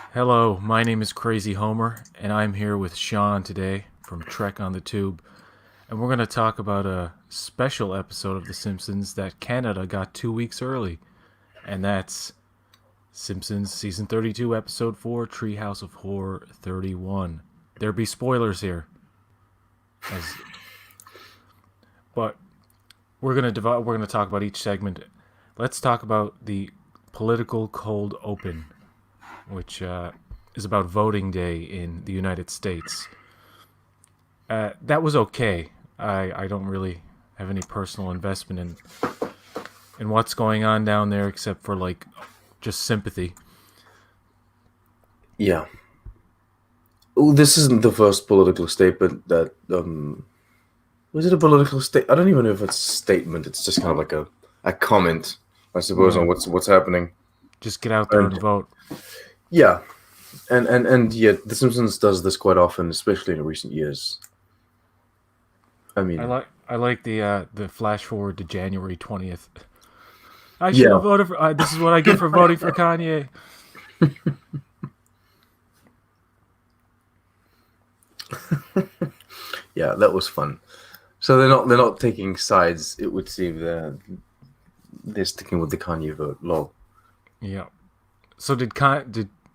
Hello, my name is Crazy Homer, and I'm here with Sean today from Trek on the Tube. And we're going to talk about a special episode of The Simpsons that Canada got 2 weeks early. And that's Simpsons Season 32, Episode 4, Treehouse of Horror 31. There be spoilers here. As, but we're going to talk about each segment. Let's talk about the political cold open, which is about voting day in the United States. That was okay. I don't really have any personal investment in what's going on down there except for like just sympathy. Yeah. Oh, this isn't the first political statement that was it a political state? I don't even know if it's a statement. It's just kind of like a comment, I suppose, on Yeah, what's happening. just get out there and And vote. yeah, and yeah, The Simpsons does this quite often, especially in recent years. I mean, I like the flash forward to January 20th. I should yeah, have voted for. This is what I get for voting for Kanye. yeah, that was fun. So they're not taking sides. It would seem they're sticking with the Kanye vote. Lol. Yeah. So did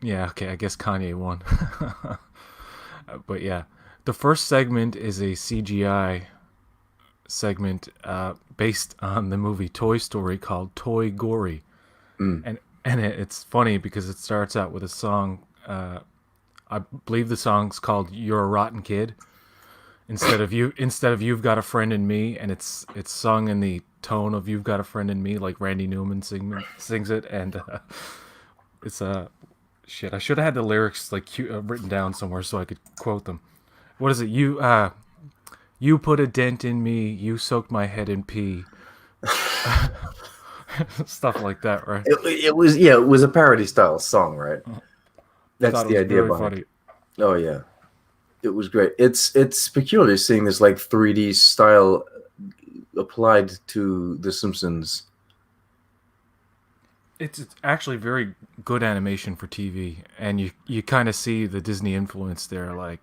yeah, okay, I guess Kanye won. But yeah, the first segment is a CGI segment based on the movie Toy Story called Toy Gory, Mm. it's funny because it starts out with a song. I believe the song's called "You're a Rotten Kid" instead of "You've Got a Friend in Me," and it's sung in the tone of "You've Got a Friend in Me," like Randy Newman sings it, and it's shit. I should have had the lyrics like written down somewhere so I could quote them. What is it? You put a dent in me. You soaked my head in pee. Stuff like that, right? It was a parody style song, right? I That's thought it the was idea very behind funny. it. Oh yeah, it was great. It's peculiar seeing this like 3D style applied to The Simpsons. It's actually very good animation for TV, and you kind of see the Disney influence there. Like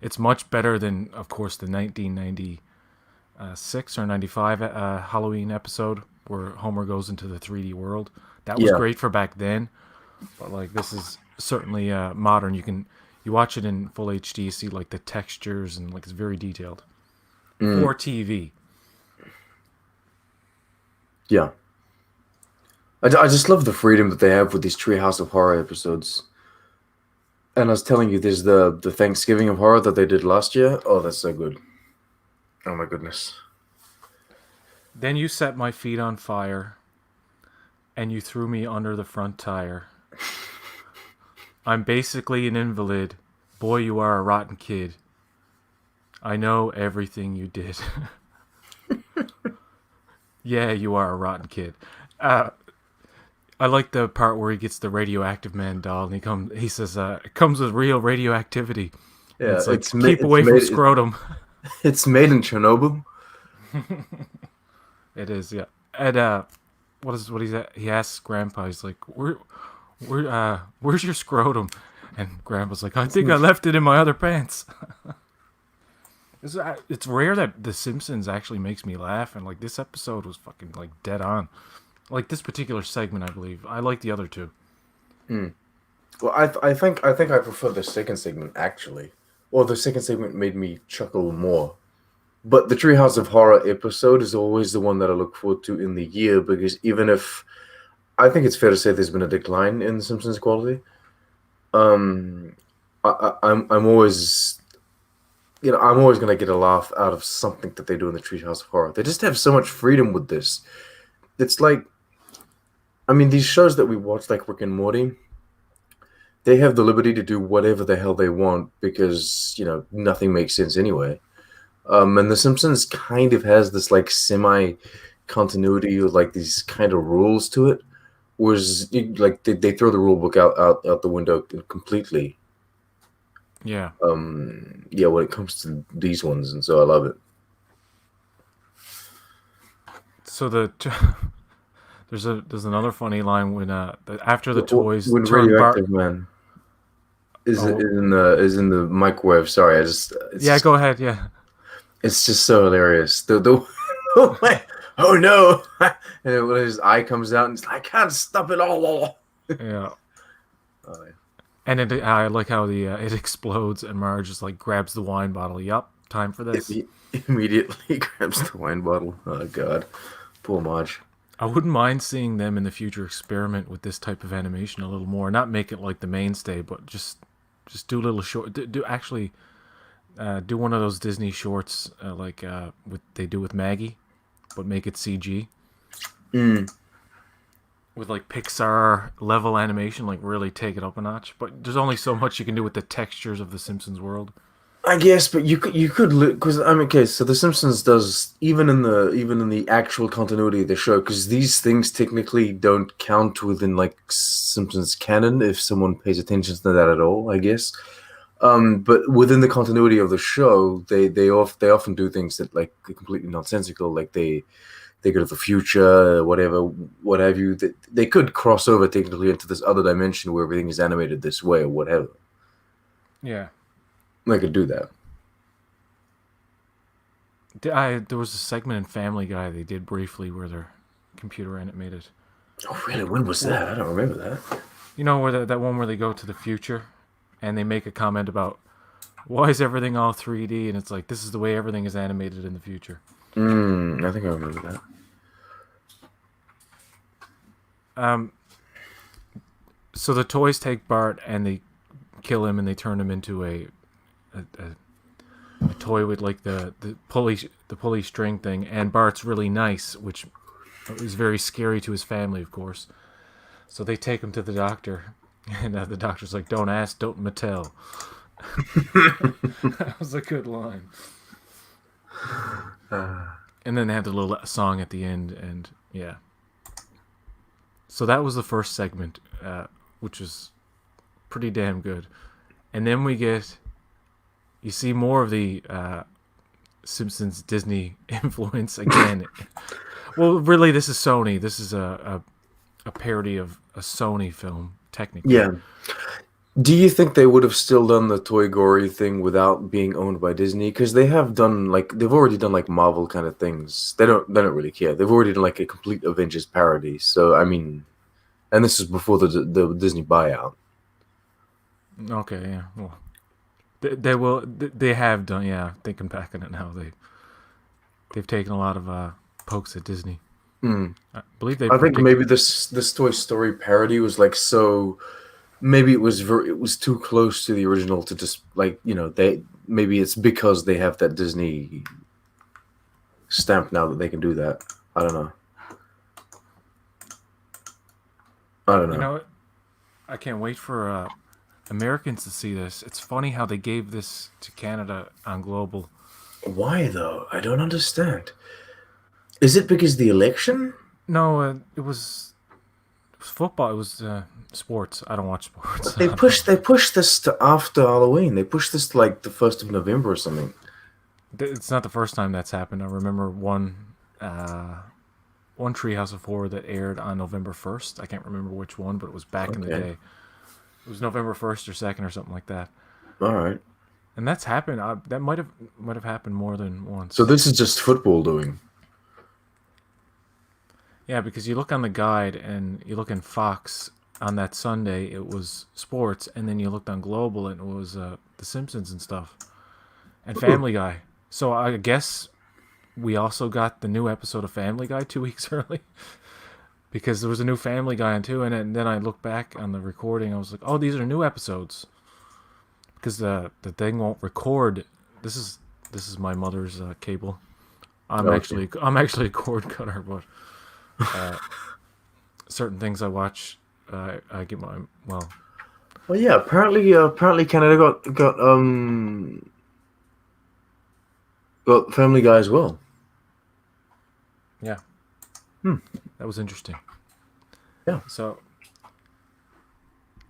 it's much better than, of course, the 1996 or 95 Halloween episode where Homer goes into the 3D world. That was Yeah. great for back then, but like this is certainly modern. You watch it in full HD, you see like the textures and like it's very detailed Mm, for TV. yeah. I just love the freedom that they have with these Treehouse of Horror episodes. And I was telling you, there's the Thanksgiving of Horror that they did last year. Oh, that's so good. Oh my goodness. Then you set my feet on fire, and you threw me under the front tire. I'm basically an invalid. Boy, you are a rotten kid. I know everything you did. Yeah, you are a rotten kid. Uh, I like the part where he gets the radioactive man doll, and he says, "It comes with real radioactivity," and Yeah, it's like, "Keep away from scrotum." it's made in Chernobyl. It is, yeah. And what he's at? He asks Grandpa. He's like, where's your scrotum?" And Grandpa's like, "I think I left it in my other pants." It's rare that The Simpsons actually makes me laugh, and like this episode was fucking like dead on. Like this particular segment, I believe. I like the other two. Mm. Well, I think I prefer the second segment actually. Well, the second segment made me chuckle more. But the Treehouse of Horror episode is always the one that I look forward to in the year because even if I think it's fair to say there's been a decline in The Simpsons quality, um, I'm always I'm always gonna get a laugh out of something that they do in the Treehouse of Horror. They just have so much freedom with this. It's like I mean these shows that we watch like Rick and Morty, they have the liberty to do whatever the hell they want because nothing makes sense anyway. And The Simpsons kind of has this like semi continuity with like these kind of rules to it. Was like they throw the rule book out the window completely. Yeah. Yeah, when it comes to these ones, and so I love it. So there's another funny line when after the toys When turn Bart. radioactive man. Oh, is in the microwave. Sorry, I just yeah. Go ahead. Yeah, it's just so hilarious. The oh, oh no, and then when his eye comes out and he's like, I can't stop it all. yeah. Oh, yeah. And I like how the it explodes, and Marge just like grabs the wine bottle. Yup, time for this. Immediately grabs the wine bottle. Oh god, poor Marge. I wouldn't mind seeing them in the future experiment with this type of animation a little more. Not make it like the mainstay, but just do a little short. Do actually do one of those Disney shorts like with they do with Maggie, but make it CG Mm. with like Pixar level animation. Like really take it up a notch. But there's only so much you can do with the textures of the Simpsons world. I guess, but you could because I mean, okay, so The Simpsons does even in the actual continuity of the show because these things technically don't count within like Simpsons canon if someone pays attention to that at all. I guess, but within the continuity of the show, they often do things that like are completely nonsensical, like they go to the future, whatever, what have you. They could cross over technically into this other dimension where everything is animated this way or whatever. Yeah. They could do that. There was a segment in Family Guy they did briefly where they're computer animated. Oh, really? When was Well, that? I don't remember that. you know where that one where they go to the future and they make a comment about why is everything all 3D, and it's like this is the way everything is animated in the future. I think I remember that. Um, so the toys take Bart and they kill him and they turn him into a toy with like the pulley string thing, and Bart's really nice, which is very scary to his family, of course. So they take him to the doctor, and the doctor's like, "Don't ask, don't Mattel." That was a good line. And then they had the little song at the end, and yeah. So that was the first segment, which was pretty damn good. And then you see more of the Simpsons Disney influence again. Well, really, this is Sony. This is a parody of a Sony film, technically. Yeah. Do you think they would have still done the Toy Gory thing without being owned by Disney? Because they've already done like Marvel kind of things. They don't really care. They've already done like a complete Avengers parody. So I mean, and this is before the Disney buyout. Okay, yeah. Well, they will. They have done. Yeah, thinking back on it now, they've taken a lot of pokes at Disney. Mm. I believe they I think predict. maybe this Toy Story parody was like so. Maybe it was too close to the original to just like they maybe it's because they have that Disney stamp now that they can do that. I don't know. I don't You know. know, I can't wait for Americans to see this. It's funny how they gave this to Canada on Global. Why though? I don't understand. Is it because the election? No, it was football. It was sports. I don't watch sports. But they pushed this to after Halloween. They pushed this to like the 1st of November or something. It's not the first time that's happened. I remember one Treehouse of Horror that aired on November 1st. I can't remember which one, but it was back in the Okay. day. It was November 1st or 2nd or something like that. All right. And that's happened. That might have happened more than So once. this is just football doing. Yeah, because you look on the guide and you look in Fox on that Sunday, it was sports, and then you looked on Global and it was The Simpsons and stuff, and Ooh. Family Guy. So I guess we also got the new episode of Family Guy 2 weeks early because there was a new Family Guy on too. And then I looked back on the recording. I was like, oh, these are new episodes because the thing won't record. This is my mother's cable. Okay. I'm actually a cord cutter, but uh, certain things I watch, I get my well. Well, yeah. Apparently Canada got Family Guy as well. Yeah, Hmm. that was interesting. Yeah. So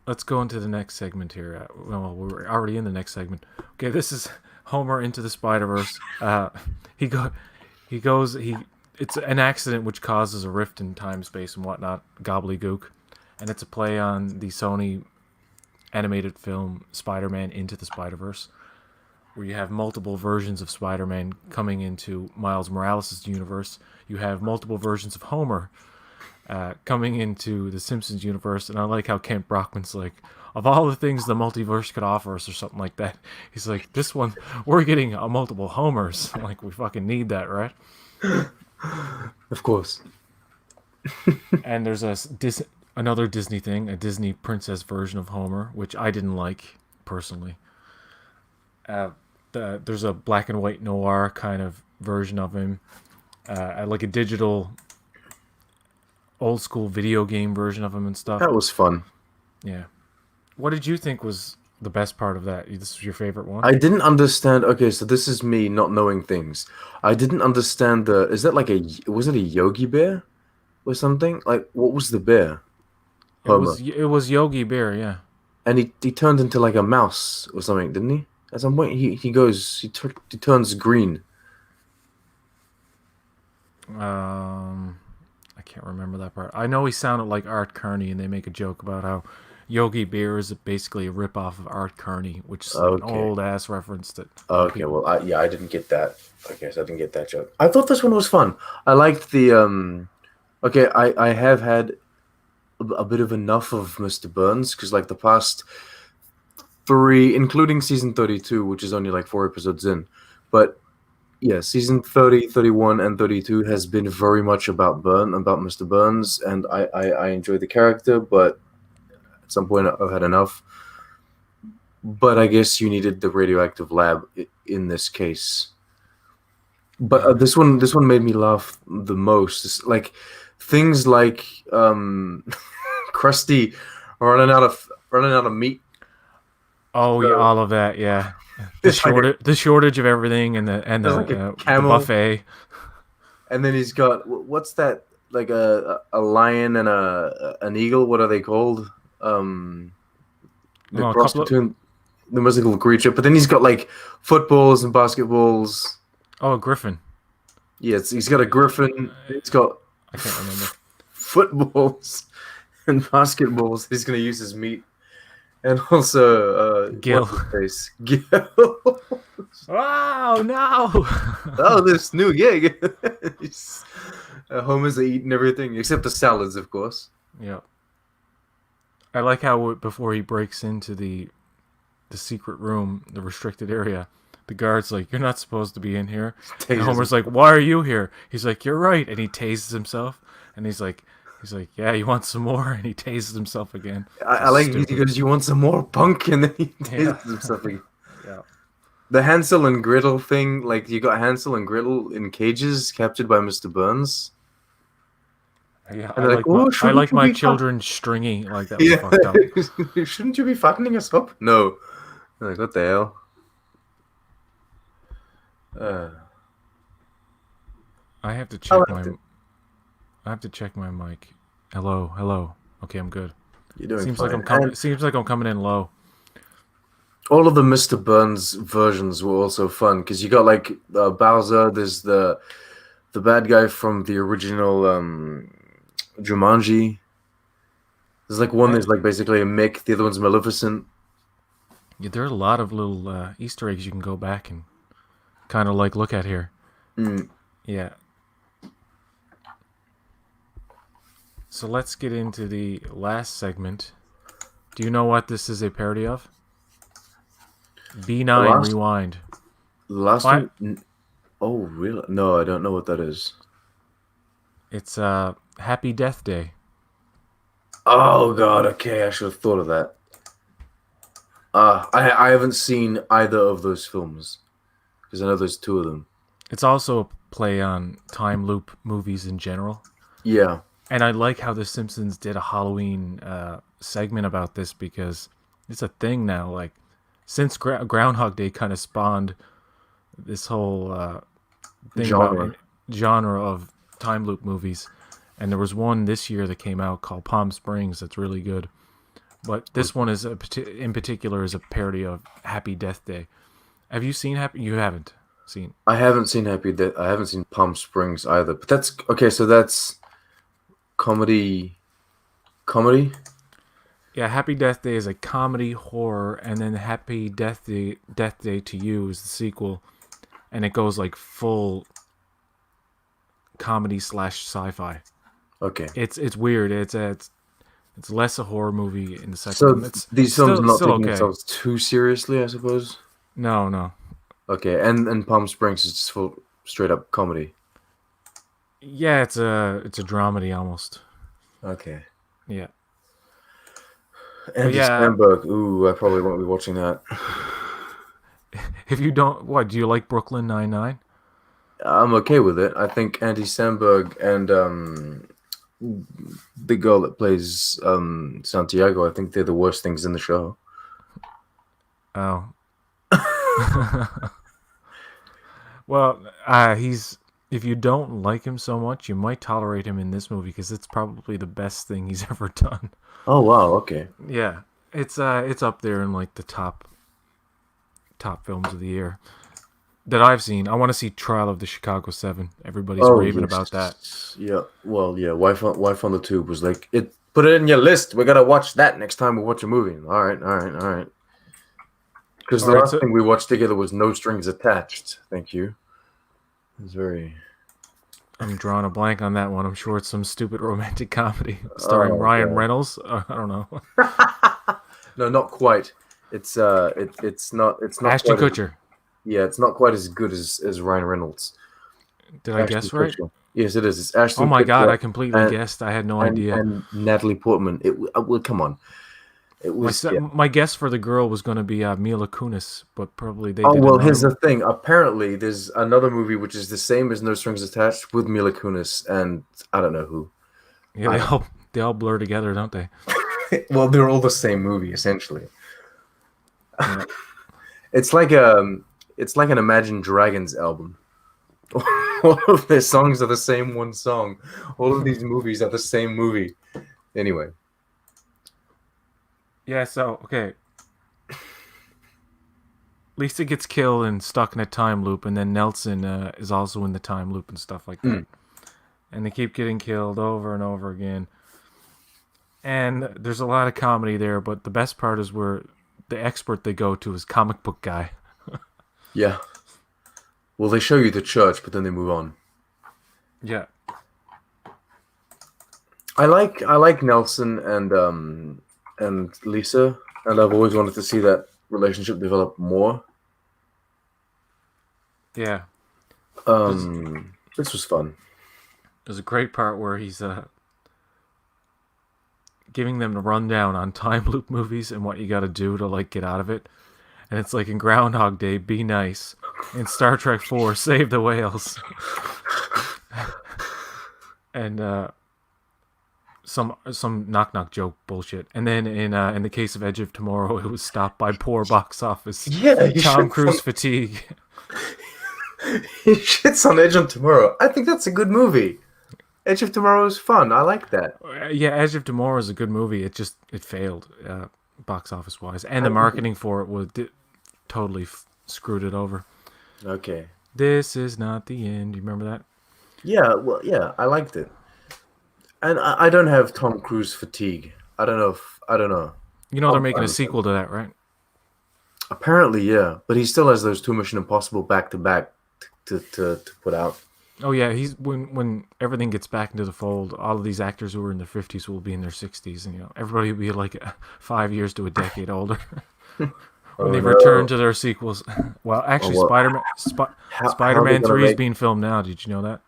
let's go into the next segment here. Well, we're already in the next segment. Okay, this is Homer into the Spider Verse. He go, he goes, he. It's an accident which causes a rift in time, space, and whatnot. Gobbledygook, and it's a play on the Sony animated film Spider-Man Into the Spider-Verse, where you have multiple versions of Spider-Man coming into Miles Morales' universe. You have multiple versions of Homer coming into the Simpsons universe, and I like how Kent Brockman's like, of all the things the multiverse could offer us, or something like that. He's like, this one, we're getting a multiple Homers. Like, we fucking need that, right? Of course. And there's another Disney thing, a Disney princess version of Homer, which I didn't like personally. There's a black and white noir kind of version of him, like a digital old school video game version of him and stuff. That was fun. Yeah. What did you think was the best part of that? This was your favorite one? I didn't understand. Okay, so this is me not knowing things. I didn't understand the. Is that like was it a Yogi Bear or something? Like, what was the bear? Homer. It was Yogi Bear, yeah. And he turned into like a mouse or something, didn't he? At some point, he turns green. I can't remember that part. I know he sounded like Art Carney, and they make a joke about how Yogi Bear is basically a ripoff of Art Carney, which is an old ass reference that. Okay, well, I didn't get that. I guess I didn't get that joke. I thought this one was fun. I liked the Okay, I have had a bit of enough of Mr. Burns because like the past 3, including season 32, which is only like 4 episodes in, but yeah, season 30, 31, and 32 has been very much about Mr. Burns, and I enjoy the character, but at some point I've had enough. But I guess you needed the radioactive lab in this case. But this one made me laugh the most. It's like things like Krusty running out of meat. Oh yeah, all of that, yeah. The shortage of everything and the buffet. And then he's got what's that, like a lion and an eagle? What are they called? The cross between the mystical creature. But then he's got like footballs and basketballs. Oh, a griffin. Yes, he's got a griffin. He's got I can't remember footballs and basketballs. He's gonna use his meat. And also, Gil. Gil. Oh no! Oh, this new gig. Homer's eating everything except the salads, of course. Yeah. I like how before he breaks into the secret room, the restricted area, the guard's like, "You're not supposed to be in here." And Homer's like, "Why are you here?" He's like, "You're right," and he tases himself, and he's like, "Yeah, you want some more?" And he tases himself again. I like he goes, "You want some more, punk?" And then he tases himself again. Yeah. The Hansel and Gretel thing, like you got Hansel and Gretel in cages captured by Mr. Burns. Yeah, I like my children stringy. Like that was fucked up. Shouldn't you be fattening us up? No. Like, what the hell? I have to check I have to check my mic. Hello. Okay, I'm good. You're doing seems fine. Seems like I'm coming in low. All of the Mr. Burns versions were also fun because you got like Bowser. There's the bad guy from the original Jumanji. There's like one that's like basically a Mick. The other one's Maleficent. Yeah, there are a lot of little Easter eggs you can go back and kind of like look at here. Yeah. So let's get into the last segment. Do you know what this is a parody of? B9 Rewind. Last one? Oh, really? No, I don't know what that is. It's Happy Death Day. Oh, God. Okay, I should have thought of that. I haven't seen either of those films because I know there's 2 of them. It's also a play on time loop movies in general. Yeah. And I like how The Simpsons did a Halloween segment about this because it's a thing now. Like, since Groundhog Day kind of spawned this whole thing genre of time loop movies. And there was one this year that came out called Palm Springs that's really good. But this one is in particular is a parody of Happy Death Day. Have you seen Happy? You haven't seen. I haven't seen Happy Death. I haven't seen Palm Springs either. But that's okay. So that's comedy. Yeah, Happy Death Day is a comedy horror, and then Happy Death Day to You is the sequel, and it goes like full comedy slash sci-fi. Okay. It's weird. It's less a horror movie in the second So one. It's these films are not still taking okay. themselves too seriously, I suppose. No, no. Okay, and Palm Springs is just full straight up comedy. Yeah, it's a dramedy almost. Okay. Yeah, but Andy yeah, Samberg. Ooh, I probably won't be watching that. if you don't, what do you like Brooklyn 99? I'm okay with it. I think Andy Samberg and the girl that plays Santiago, I think they're the worst things in the show. Oh, well, he's if you don't like him so much, you might tolerate him in this movie because it's probably the best thing he's ever done. Oh wow, okay. Yeah, it's up there in like the top films of the year that I've seen. I want to see Trial of the Chicago 7. Everybody's Oh raving about that. yes. Yeah. Well, yeah. Wife on the Tube was like, it. Put it in your list. We gotta watch that next time we watch a movie. All right, all right, all right. Because All the right, last so thing we watched together was No Strings Attached. Thank you. It was very. I'm drawing a blank on that one. I'm sure it's some stupid romantic comedy starring Oh Ryan god. Reynolds. I don't know. No, not quite. It's not Ashton quite as, Kutcher. yeah, it's not quite as good as Ryan Reynolds. Did I Ashton guess right? Kutcher. Yes, it is. It's Oh Ashton my god, Kutcher I completely and guessed. I had no and idea. and Natalie Portman. Well, come on. It was yeah. My guess for the girl was going to be Mila Kunis, but probably they Oh did well, another here's the one. thing. Apparently, there's another movie which is the same as No Strings Attached with Mila Kunis and I don't know who. Yeah, I don't they all blur together, don't they? well, they're all the same movie essentially. Yeah. It's like it's like an Imagine Dragons album. All of their songs are the same one song. All of these movies are the same movie. Anyway, Yeah, so okay. Lisa gets killed and stuck in a time loop, and then Nelson is also in the time loop and stuff like that. mm. And they keep getting killed over and over again. And there's a lot of comedy there, but the best part is where the expert they go to is comic book guy. Yeah. Well, they show you the church, but then they move on. Yeah. I like Nelson and Lisa, and I've always wanted to see that relationship develop more. Yeah. This was fun. There's a great part where he's giving them the rundown on time loop movies and what you got to do to like get out of it. And it's like in Groundhog Day, be nice. In Star Trek 4, save the whales. And some knock knock joke bullshit. And then in the case of Edge of Tomorrow, it was stopped by poor box office. Yeah, he Tom shits Cruise fatigue. he shits on Edge of Tomorrow. I think that's a good movie. Edge of Tomorrow is fun. I like that. Yeah, Edge of Tomorrow is a good movie. It failed box office wise, and the marketing for it was totally screwed it over. Okay. This is not the end. You remember that? Yeah, well, yeah, I liked it. And I don't have Tom Cruise fatigue. I don't know if I don't know. You know they're I'm making fine a with it. sequel to that, right? Apparently, yeah, but he still has those two Mission Impossible back to back to put out. Oh yeah, he's when everything gets back into the fold, all of these actors who were in their 50s will be in their 60s, and everybody will be like 5 years to a decade older when Oh they no! return to their sequels. Well, actually, what? How are they Spider-Man gonna 3 is make? being filmed now. Did you know that?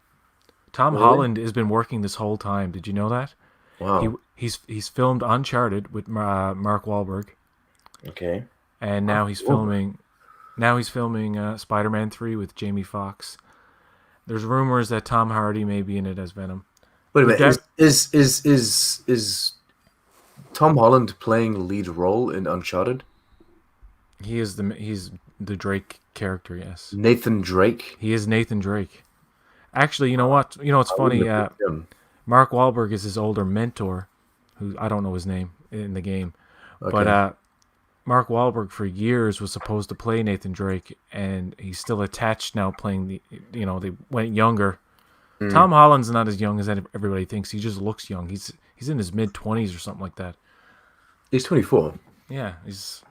Tom Really? Holland has been working this whole time. Did you know that? He Wow. he's filmed Uncharted with Mark Wahlberg, Okay. and now he's filming Spider-Man 3 with Jamie Foxx. There's rumors that Tom Hardy may be in it as Venom. Wait a Who minute. de- Is Tom Holland playing the lead role in Uncharted? he's the Drake character. Yes, Nathan Drake. he is Nathan Drake. Actually, you know what? You know it's I wouldn't funny. have picked him. Mark Wahlberg is his older mentor, who I don't know his name in the game, but Okay. Mark Wahlberg for years was supposed to play Nathan Drake, and he's still attached now playing the. They went younger. Mm. Tom Holland's not as young as everybody thinks. He just looks young. He's in his mid-20s or something like that. He's 24. Yeah, he's.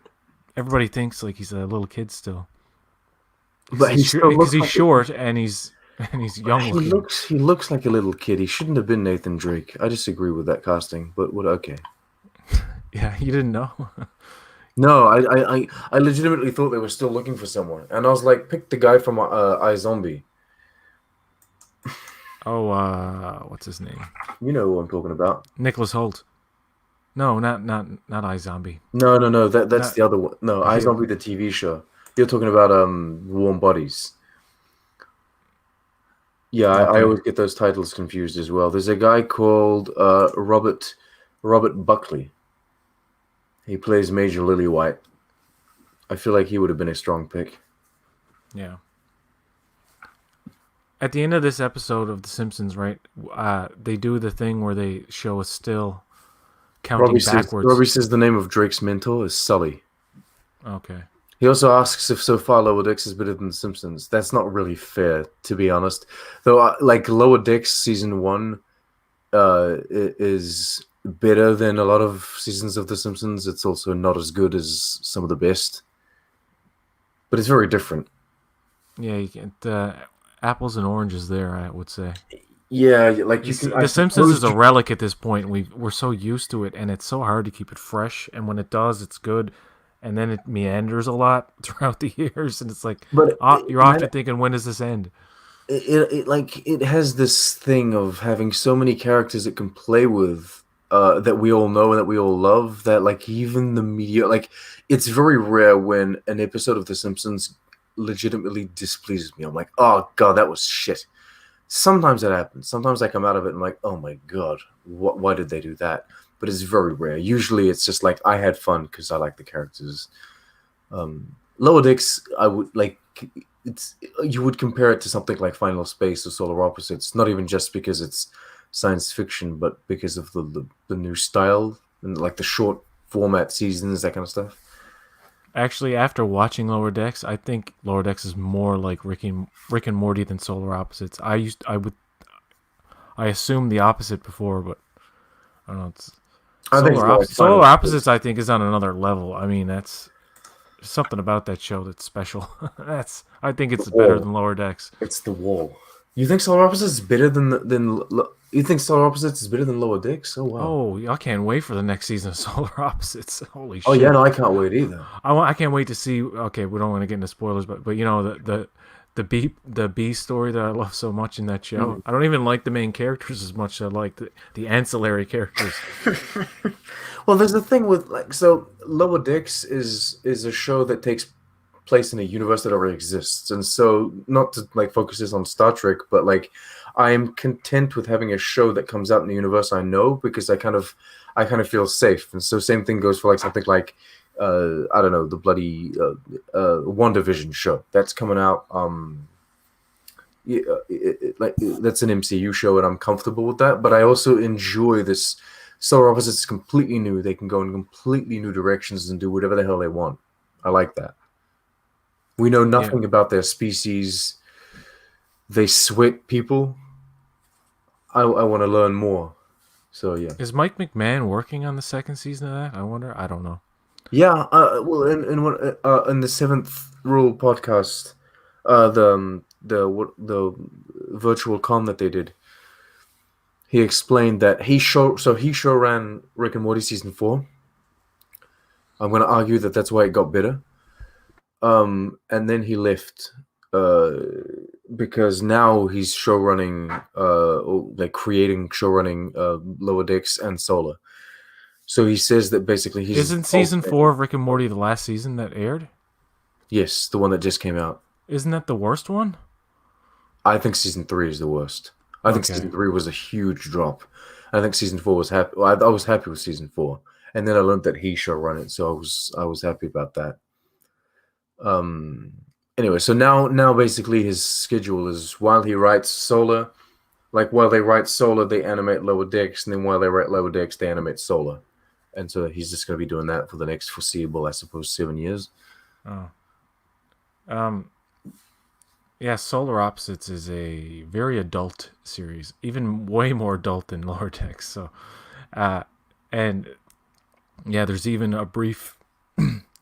Everybody thinks like he's a little kid still But he still because looks he's like short and he's young looking. he looks like a little kid. He shouldn't have been Nathan Drake. I disagree with that casting, but what? Okay. Yeah, you didn't know. No, I legitimately thought they were still looking for someone, and I was like, pick the guy from iZombie. Oh, what's his name? You know who I'm talking about. Nicholas Holt. No, not iZombie. No. That's Not the other one. No, he, iZombie the TV show. You're talking about Warm Bodies. Yeah, I okay. always get those titles confused as well. There's a guy called Robert Buckley. He plays Major Lillywhite. I feel like he would have been a strong pick. Yeah. At the end of this episode of The Simpsons, right? They do the thing where they show a still counting backwards. Robbie says the name of Drake's mentor is Sully. Okay. He also asks if so far Lower Decks is better than The Simpsons. That's not really fair, to be honest. Though, like Lower Decks season one, is better than a lot of seasons of The Simpsons. It's also not as good as some of the best, but it's very different. Yeah, you get apples and oranges there. I would say. Yeah, like you can. I The Simpsons suppose is a relic at this point. We're so used to it, and it's so hard to keep it fresh. And when it does, it's good. And then it meanders a lot throughout the years, and it's like but you're often thinking, when does this end? it has this thing of having so many characters it can play with, that we all know and that we all love, that like even the media, like it's very rare when an episode of The Simpsons legitimately displeases me. I'm like, oh god, that was shit. Sometimes that happens. Sometimes I come out of it and I'm like, oh my god, why did they do that? But it's very rare. Usually it's just like I had fun because I like the characters. Lower Decks, I would like. It's you would compare it to something like Final Space or Solar Opposites, not even just because it's science fiction, but because of the new style and like the short format seasons, that kind of stuff. Actually, after watching Lower Decks, I think Lower Decks is more like Rick and Morty than Solar Opposites. I assumed the opposite before, but I don't know. It's I think it's more like Final Solar Space. Opposites, I think, is on another level. I mean, that's something about that show that's special. I think The it's better wall. than Lower Decks. It's the wall. You think Solar Opposites is better you think Solar Opposites is better than Lower Decks? Oh wow. Oh, I can't wait for the next season of Solar Opposites. Holy Oh yeah, shit! no, I can't wait either. I can't wait to see. Okay, we don't want to get into spoilers, but you know the B story that I love so much in that show. Mm. I don't even like the main characters as much as I like the ancillary characters. Well, there's the thing with like so Lower Decks is a show that takes place in a universe that already exists, and so not to like focuses on Star Trek, but like I am content with having a show that comes out in the universe I know because I kind of feel safe, and so same thing goes for like something like I don't know, the bloody WandaVision show that's coming out. Yeah, that's an MCU show, and I'm comfortable with that. But I also enjoy this. Solar Opposites is completely new. They can go in completely new directions and do whatever the hell they want. I like that. We know Yeah, nothing about their species. They sweat people. I want to learn more. So yeah, is Mike McMahon working on the second season of that? I wonder. I don't know. yeah. Well, in the Seventh Rule podcast, the virtual con that they did, he explained that he show ran Rick and Morty season 4. I'm going to argue that that's why it got better. And then he left, uh, because now he's show running, or like creating show running, Lower Decks and Solar. So he says that basically he's Isn't season 4 of Rick and Morty the last season that aired? yes, the one that just came out. Isn't that the worst one? I think season 3 is the worst. I think Okay. season 3 was a huge drop. I think season 4 was happy. Well, I was happy with season 4, and then I learned that he show run it, so I was happy about that. Um. Anyway, so now basically his schedule is while he writes Solar, like while they write Solar, they animate Lower Decks, and then while they write Lower Decks, they animate Solar, and so he's just going to be doing that for the next foreseeable, I suppose, 7 years. Oh. Um. Yeah, Solar Opposites is a very adult series, even way more adult than Lower Decks. So, uh, and Yeah, there's even a brief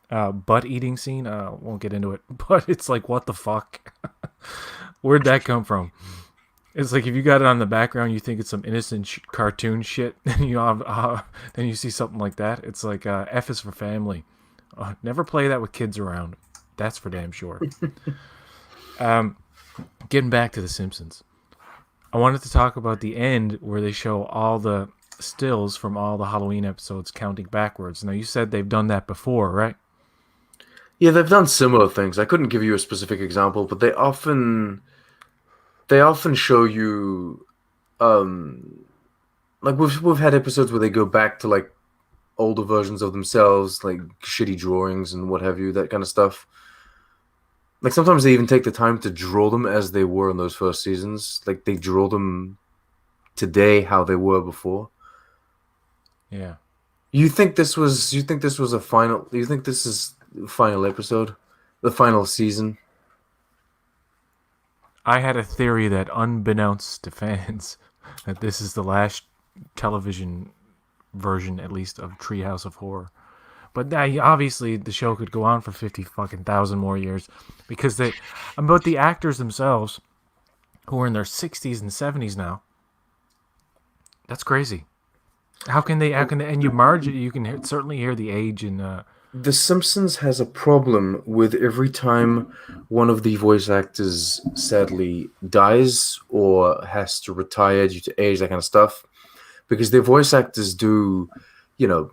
butt eating scene. Won't get into it, but it's like, what the fuck? Where'd that come from? It's like if you got it on the background, you think it's some innocent cartoon shit, and then you see something like that. It's like F is for family. Never play that with kids around. That's for damn sure. Getting back to The Simpsons, I wanted to talk about the end where they show all the stills from all the Halloween episodes counting backwards. Now, you said they've done that before, right? Yeah, they've done similar things. I couldn't give you a specific example, but they often show you um like we've had episodes where they go back to like older versions of themselves, like shitty drawings and what have you, that kind of stuff. Like sometimes they even take the time to draw them as they were in those first seasons. Like they draw them today how they were before. Yeah. You think this was a final you think this is the final episode? The final season? I had a theory that, unbeknownst to fans, that this is the last television version, at least, of Treehouse of Horror. But obviously, the show could go on for 50 fucking thousand more years because about the actors themselves, who are in their 60s and 70s now. That's crazy. And you can certainly hear the age in, The Simpsons has a problem with every time one of the voice actors sadly dies or has to retire due to age, that kind of stuff, because their voice actors do,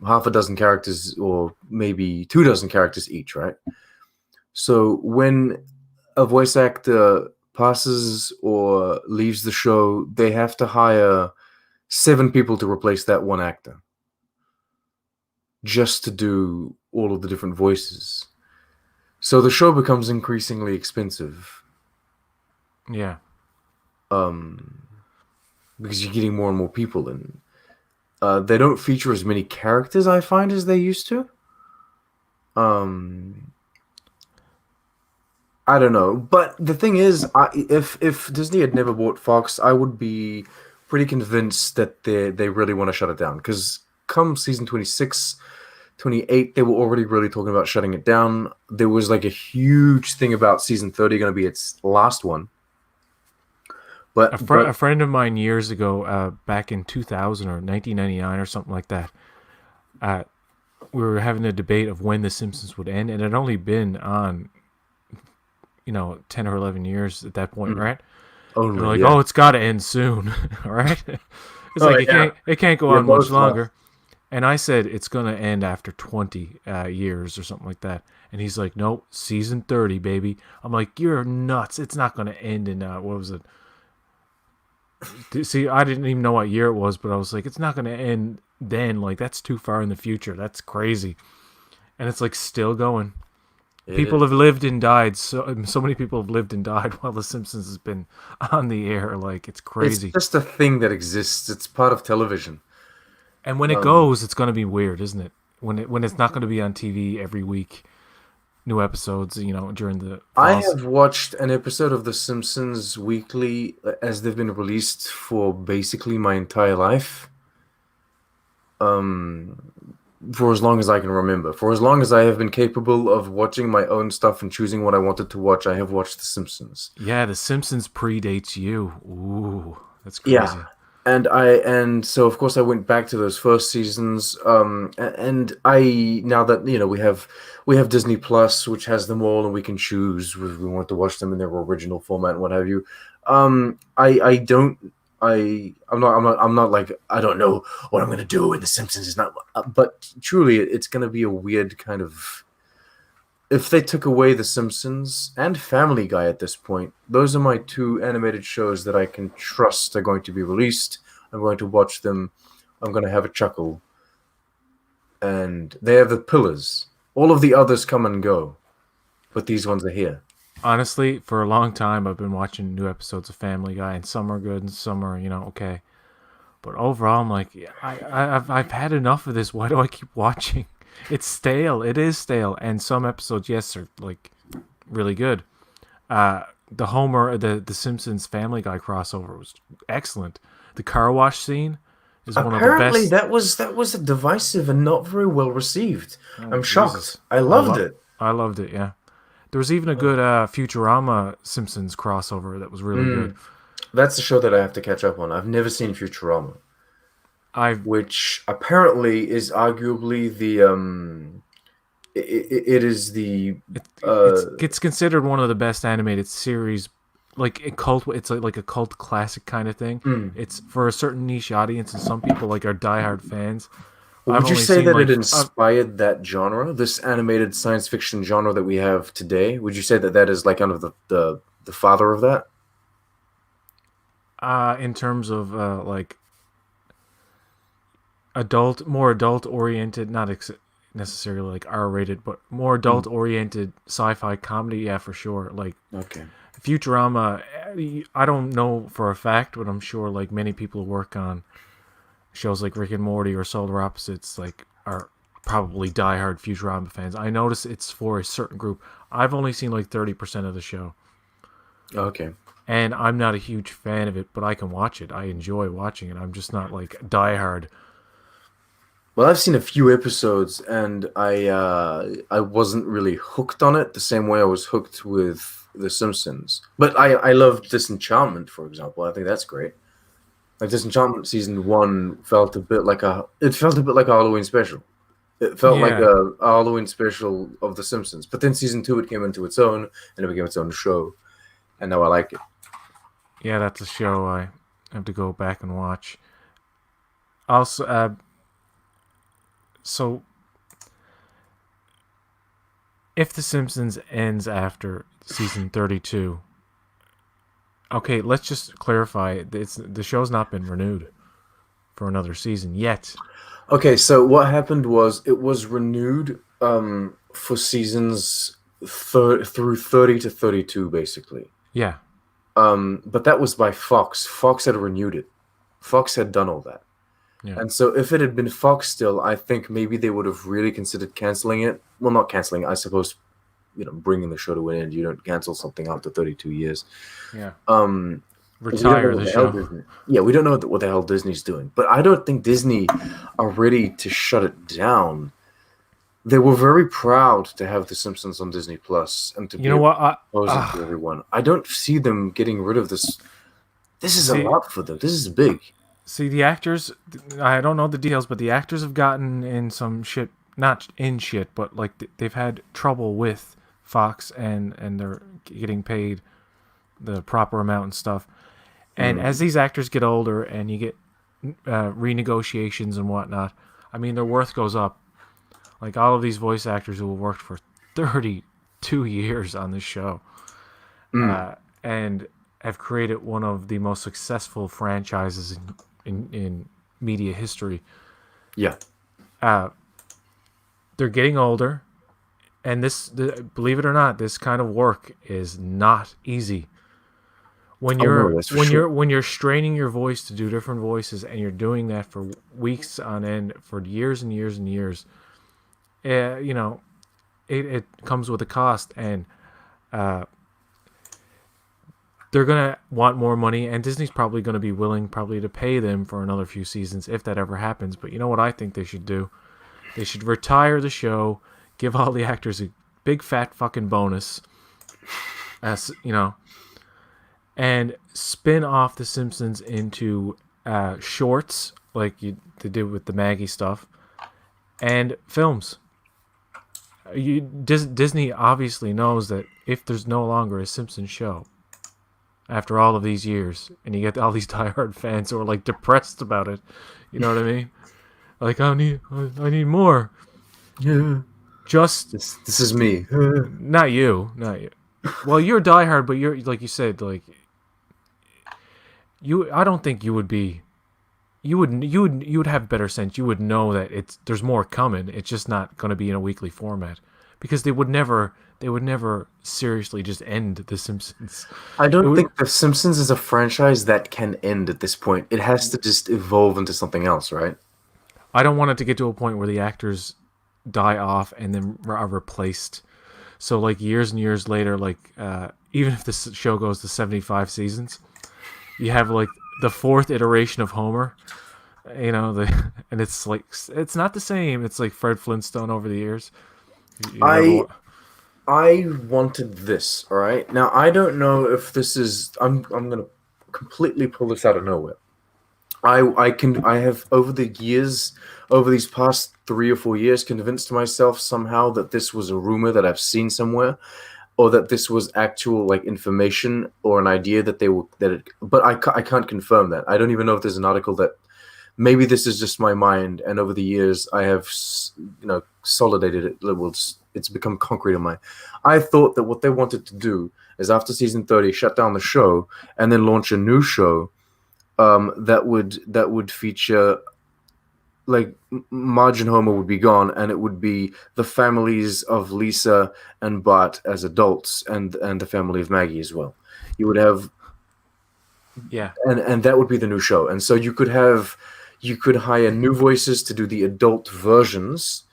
half a dozen characters or maybe 2 dozen characters each, right? So when a voice actor passes or leaves the show, they have to hire 7 people to replace that one actor just to do all of the different voices. So the show becomes increasingly expensive, yeah. um, because you're getting more and more people in. They don't feature as many characters, I find, as they used to. Um, I don't know, but the thing is, if Disney had never bought Fox, I would be pretty convinced that they really want to shut it down. Because come season 26, 28, they were already really talking about shutting it down. There was like a huge thing about season 30 going to be its last one. But A friend of mine years ago, back in 2000 or 1999 or something like that, uh, we were having a debate of when The Simpsons would end, and it had only been on, 10 or 11 years at that point, right? And they're only like, yeah. oh, it's got to end soon, all right? It's Oh like yeah, it can't go we're on much both left. longer. And I said it's gonna end after 20 years or something like that. And he's like, nope, season 30, baby. I'm like, you're nuts. It's not gonna end in what was it? See, I didn't even know what year it was, but I was like, it's not gonna end then. Like that's too far in the future. That's crazy. And it's like still going. It People is. have lived and died. So many people have lived and died while The Simpsons has been on the air. Like it's It's crazy. just a thing that exists. It's part of television. And when it Um, goes, it's gonna be weird, isn't it? When it's not gonna be on TV every week, new episodes. During the I falls. have watched an episode of The Simpsons weekly as they've been released for basically my entire life. Um, for as long as I can remember. For as long as I have been capable of watching my own stuff and choosing what I wanted to watch, I have watched The Simpsons. Yeah, The Simpsons predates you. Ooh, that's Yeah. crazy. And so of course I went back to those first seasons. And I now that we have Disney Plus, which has them all, and we can choose if we want to watch them in their original format and what have you. I don't. I'm not like I don't know what I'm gonna do, and The Simpsons is not. But truly, it's gonna be a weird kind of. If they took away The Simpsons and Family Guy at this point, those are my 2 animated shows that I can trust are going to be released. I'm going to watch them. I'm going to have a chuckle. And they are the pillars. All of the others come and go, but these ones are here. Honestly, for a long time, I've been watching new episodes of Family Guy, and some are good and some are, okay. But overall, I'm like, yeah, I've had enough of this. Why do I keep watching? It's stale. It is stale, and some episodes, yes, are like really good. The Simpsons Family Guy crossover was excellent. The car wash scene, is one of the Apparently, best. that was divisive and not very well received. Oh I'm shocked. Jesus, I loved it. I loved it. Yeah, there was even a good Futurama Simpsons crossover that was really good. Mm, that's the show that I have to catch up on. I've never seen Futurama, I which apparently is arguably it is the it's uh gets considered one of the best animated series, like a cult. It's like a cult classic kind of thing. mm. It's for a certain niche audience, and some people like are diehard fans. I've Would you only say seen that it like inspired that genre, this animated science fiction genre that we have today? Would you say that that is like kind of the father of that? in terms of like more adult oriented, not necessarily like R rated, but more Mm. adult oriented sci-fi comedy. Yeah, for sure. Like Okay. Futurama, I don't know for a fact, but I'm sure like many people who work on shows like Rick and Morty or Solar Opposites like are probably diehard Futurama fans. I notice it's for a certain group. I've only seen like 30% of the show, Okay. and I'm not a huge fan of it, but I can watch it. I enjoy watching it. I'm just not like diehard. Well, I've seen a few episodes and I wasn't really hooked on it the same way I was hooked with The Simpsons. But I love Disenchantment, for example. I think that's great. Like Disenchantment season one felt a bit like a Halloween special. It felt like Yeah, a Halloween special of The Simpsons. But then season two it came into its own and it became its own show. And now I like it. yeah, that's a show I have to go back and watch. Also, so if The Simpsons ends after season 32, okay, let's just clarify. The show's not been renewed for another season yet. Okay, so what happened was it was renewed for seasons through 30 to 32 basically. Yeah, But that was by Fox. Fox had renewed it. Fox had done all that. yeah, And so if it had been Fox still, I think maybe they would have really considered canceling it. Well, not canceling, I suppose, bringing the show to an end. You don't cancel something after 32 years. yeah. Um, we don't know Retire what the the hell show. Disney. Yeah, we don't know what the hell Disney's doing. But I don't think Disney are ready to shut it down. They were very proud to have The Simpsons on Disney Plus and to You be know what? exposing to everyone. I don't see them getting rid of this. This is a See, lot for them. This is big. see the actors. I don't know the details, but the actors have gotten in some shit. Not in shit, but like they've had trouble with Fox, and they're getting paid the proper amount and stuff. And Mm. as these actors get older and you get renegotiations and whatnot, I mean, their worth goes up. Like all of these voice actors who have worked for 32 years on this show Mm. and have created one of the most successful franchises in media history. Yeah. They're getting older, and believe it or not, this kind of work is not easy. When Oh no, you're that's for sure. when you're straining your voice to do different voices, and you're doing that for weeks on end, for years and years and years, you know, it comes with a cost, and they're gonna want more money, and Disney's probably gonna be willing probably to pay them for another few seasons if that ever happens. But you know what I think they should do? They should retire the show, give all the actors a big fat fucking bonus, as you know, and spin off The Simpsons into shorts like they did with the Maggie stuff and films. Disney obviously knows that if there's no longer a Simpsons show after all of these years, and you get all these diehard fans who are like depressed about it, you know what I mean? Like I need more. Yeah. Just This is me. not you, not you. Well, you're diehard, but you're like you said, like you. I don't think you would be. You would have better sense. You would know that there's more coming. It's just not going to be in a weekly format because they would never seriously just end The Simpsons. I It don't would, think The Simpsons is a franchise that can end at this point. It has to just evolve into something else, right? I don't want it to get to a point where the actors die off and then are replaced. So like years and years later, like even if this show goes to 75 seasons, you have like the fourth iteration of Homer You know, the and it's like it's not the same. It's like Fred Flintstone over the years. You've ever I I wanted this. All right. Now I don't know if this is. I'm gonna completely pull this out of nowhere. I have over the years, over these past 3 or 4 years, convinced myself somehow that this was a rumor that I've seen somewhere, or that this was actual like information or an idea that they were that it. But I can't confirm that. I don't even know if there's an article that maybe this is just my mind, and over the years I have consolidated it. It's become concrete in my. I thought that what they wanted to do is after season 30 shut down the show and then launch a new show that would feature like Marge and Homer would be gone, and it would be the families of Lisa and Bart as adults, and the family of Maggie as well. You would have, yeah. and that would be the new show. And so you could hire new voices to do the adult versions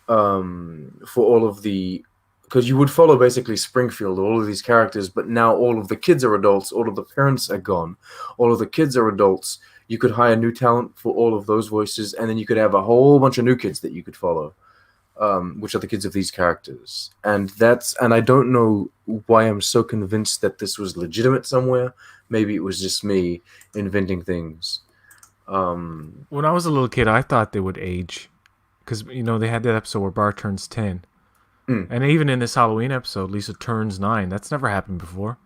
for all of the because you would follow basically Springfield, all of these characters, but now all of the kids are adults, all of the parents are gone, all of the kids are adults. You could hire new talent for all of those voices, and then you could have a whole bunch of new kids that you could follow, which are the kids of these characters. And I don't know why I'm so convinced that this was legitimate somewhere. Maybe it was just me inventing things. When I was a little kid, I thought they would age because they had that episode where Bart turns 10, Mm. and even in this Halloween episode, Lisa turns 9. That's never happened before.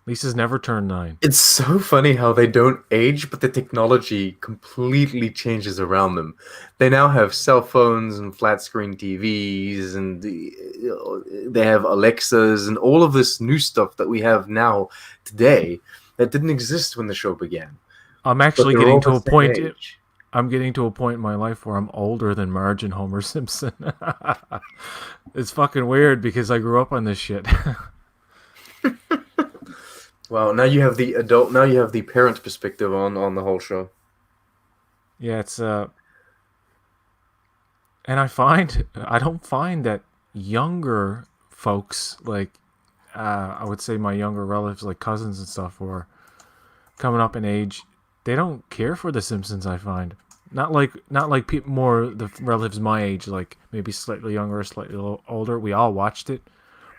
Lisa's never turned 9. It's so funny how they don't age, but the technology completely changes around them. They now have cell phones and flat screen TVs, and they have Alexas and all of this new stuff that we have now today that didn't exist when the show began. I'm But actually they're all getting the to a same point. age. I'm getting to a point in my life where I'm older than Marge and Homer Simpson. It's fucking weird because I grew up on this shit. Well, now you have the adult, now you have the parent perspective on the whole show. Yeah, it's and I don't find that younger folks like I would say my younger relatives like cousins and stuff who are coming up in age, they don't care for the Simpsons. I find not like people more the relatives my age, like maybe slightly younger or slightly older. We all watched it,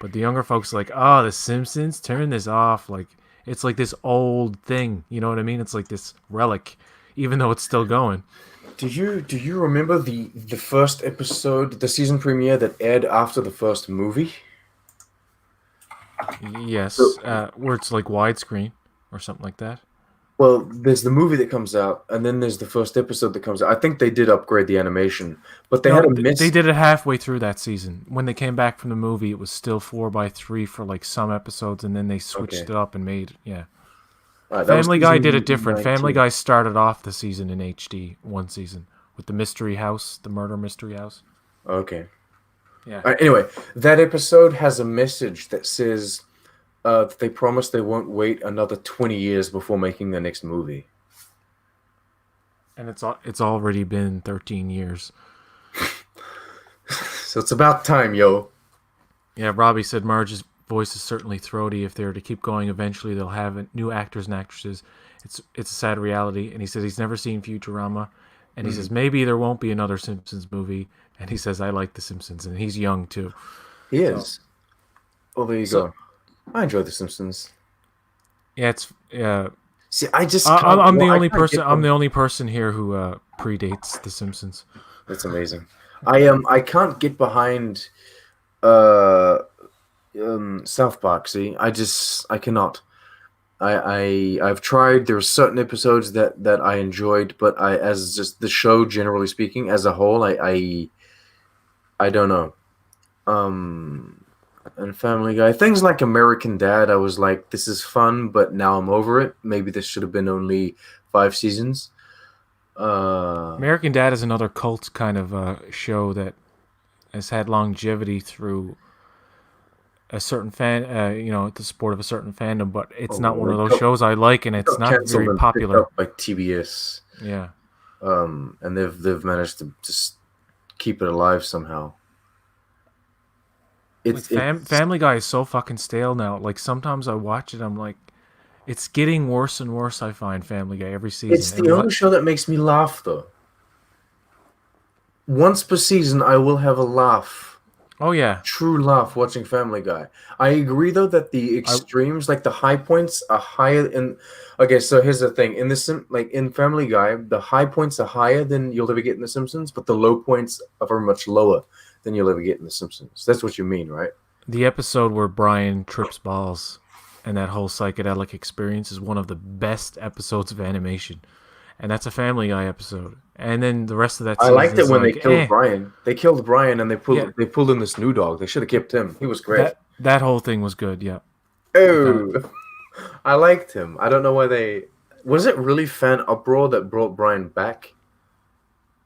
but the younger folks are like, oh, the Simpsons, turn this off. Like it's like this old thing. You know what I mean? It's like this relic, even though it's still going. Do you remember the first episode, the season premiere that aired after the first movie? Yes, where it's like widescreen or something like that. Well, there's the movie that comes out, and then there's the first episode that comes out. I think they did upgrade the animation, but they had No, a they miss. did it halfway through that season. When they came back from the movie, it was still 4:3 for like some episodes, and then they switched Okay, it up and made yeah. all right, that was Family Guy did it season different. Family 19. Guy started off the season in HD one season with the mystery house, the murder mystery house. Okay. Yeah, All right, anyway, that episode has a message that says that they promise they won't wait another 20 years before making the next movie. and it's already been 13 years. So it's about time, yo. Yeah, Robbie said Marge's voice is certainly throaty. If they're to keep going, eventually they'll have new actors and actresses. It's a sad reality. And he said he's never seen Futurama, and he says maybe there won't be another Simpsons movie. And he says I like The Simpsons, and he's young too. He So is. Well, there you so go. I enjoy The Simpsons. yeah, it's See, I just can't. I'm the I only can't person. get I'm the them. only person here who predates The Simpsons. That's amazing. I can't get behind uh South Park. See, I cannot. I've tried. There are certain episodes that I enjoyed, but I as just the show generally speaking as a whole, I don't know. Um, and Family Guy, things like American Dad, I was like, this is fun, but now I'm over it. Maybe this should have been only 5 seasons. Uh, American Dad is another cult kind of show that has had longevity through a certain the support of a certain fandom, but it's not one of those shows I like, and it's got not canceled very and picked popular. up by TBS. Yeah, And they've managed to just keep it alive somehow. like It's Family Guy is so fucking stale now. Like sometimes I watch it, I'm like, It's getting worse and worse. I find Family Guy every It's season. the only show that makes me laugh, though. Once per season, I will have a laugh. Oh yeah, True laugh watching Family Guy. I agree though that the I extremes, like the high points, are higher in. Okay, so here's the thing: in like in Family Guy, the high points are higher than you'll ever get in The Simpsons, but the low points are very much lower than you'll ever get in The Simpsons. That's what you mean, right? the episode where Brian trips balls and that whole psychedelic experience is one of the best episodes of animation, and that's a Family Guy episode. And then the rest of that I season liked it is when they like, killed Brian. They killed Brian, and yeah, they pulled in this new dog. They should have kept him. He was great. that whole thing was good. Yeah, they kind of. Oh, I liked him. I don't know why they. Was it really fan uproar that brought Brian back?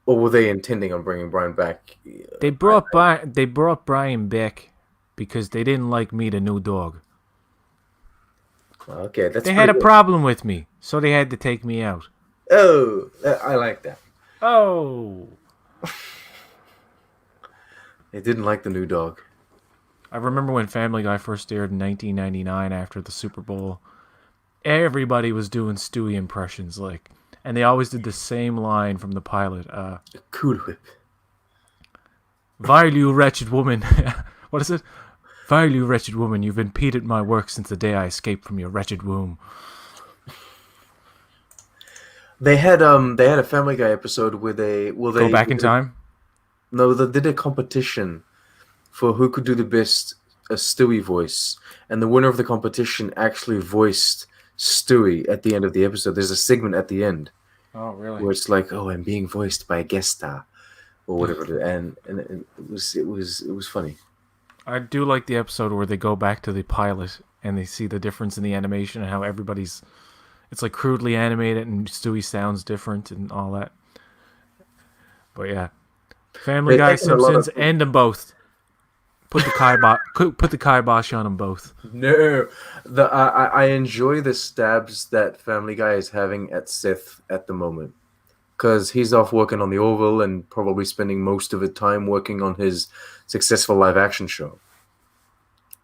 Or were they intending on bringing Brian back? They brought Brian back because they didn't like me, the new dog. Okay, that's They had pretty a good. problem with me, so they had to take me out. Oh, I like that. Oh, They didn't like the new dog. I remember when Family Guy first aired in 1999 after the Super Bowl. Everybody was doing Stewie impressions, like, and they always did the same line from the pilot. Cool whip. Vile you wretched woman. What is it? Vile you wretched woman, you've impeded my work since the day I escaped from your wretched womb. They had a Family Guy episode where Go back in time? no, they did a competition for who could do the best Stewie voice, and the winner of the competition actually voiced Stewie at the end of the episode. There's a segment at the end Oh, really? where it's like, "Oh, I'm being voiced by a guest star," or whatever, and it was funny. I do like the episode where they go back to the pilot and they see the difference in the animation and how everybody's. It's like crudely animated and Stewie sounds different and all that. But yeah. Family They've Guy, taken a lot Simpsons, of end them both. Put the kibosh on them both. no. I enjoy the stabs that Family Guy is having at Seth at the moment because he's off working on the Orville and probably spending most of his time working on his successful live action show.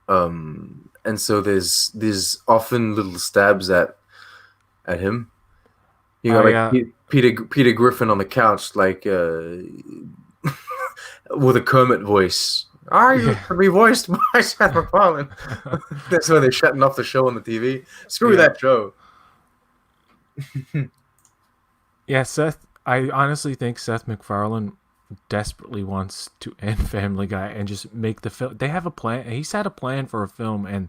And so there's often little stabs at him. You got I like Peter Griffin on the couch, like with a Kermit voice. I used to be voiced by Seth MacFarlane. That's why they're shutting off the show on the TV. Screw Yeah. that show. Yeah, Seth. I honestly think Seth MacFarlane desperately wants to end Family Guy and just make the film. They have a plan. He's had a plan for a film, and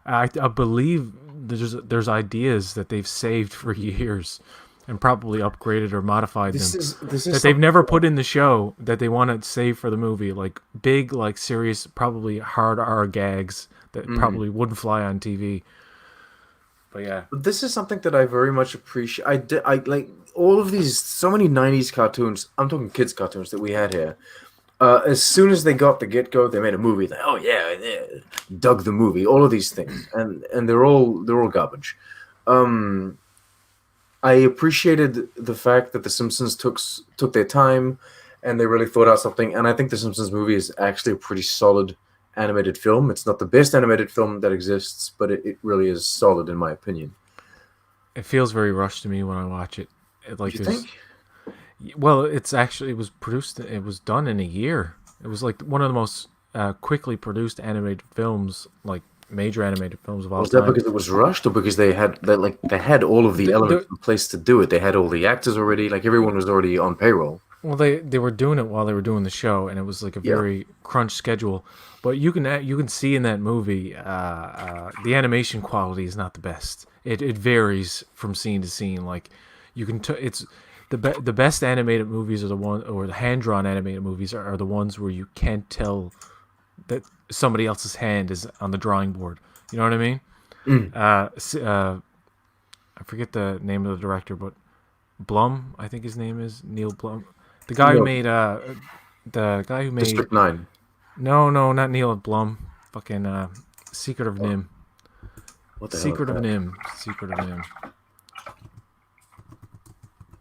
I believe there's ideas that they've saved for years and probably upgraded or modified This them is that they've never put in the show that they want to save for the movie, like big, like serious, probably hard R gags that probably wouldn't fly on TV. But yeah, This is something that I very much appreciate. I like all of these so many '90s cartoons. I'm talking kids cartoons that we had here. As soon as they got the get go, they made a movie. Like, oh yeah, dug the movie. All of these things, and they're all garbage. I appreciated the fact that the Simpsons took their time, and they really thought out something. And I think the Simpsons movie is actually a pretty solid animated film. It's not the best animated film that exists, but it really is solid in my opinion. it feels very rushed to me when I watch it. Like Do you there's, think? well, it was produced. It was done in a year. It was like one of the most quickly produced animated films, like major animated films of all Was that time. because it was rushed, or because they had all of the elements in place to do it? They had all the actors already. Like everyone was already on payroll. Well, they were doing it while they were doing the show, and it was like a Yeah. very crunch schedule. But you can see in that movie, the animation quality is not the best. It varies from scene to scene. Like you can, it's the best animated movies are the one, or the hand drawn animated movies are the ones where you can't tell that somebody else's hand is on the drawing board. You know what I mean? I forget the name of the director, but Blum, I think his name is Neil Blum. The guy who No. made District 9. no, not Neil Blum. Fucking Secret of Nim. What the hell? Secret is of that? Nim. Secret of Nim.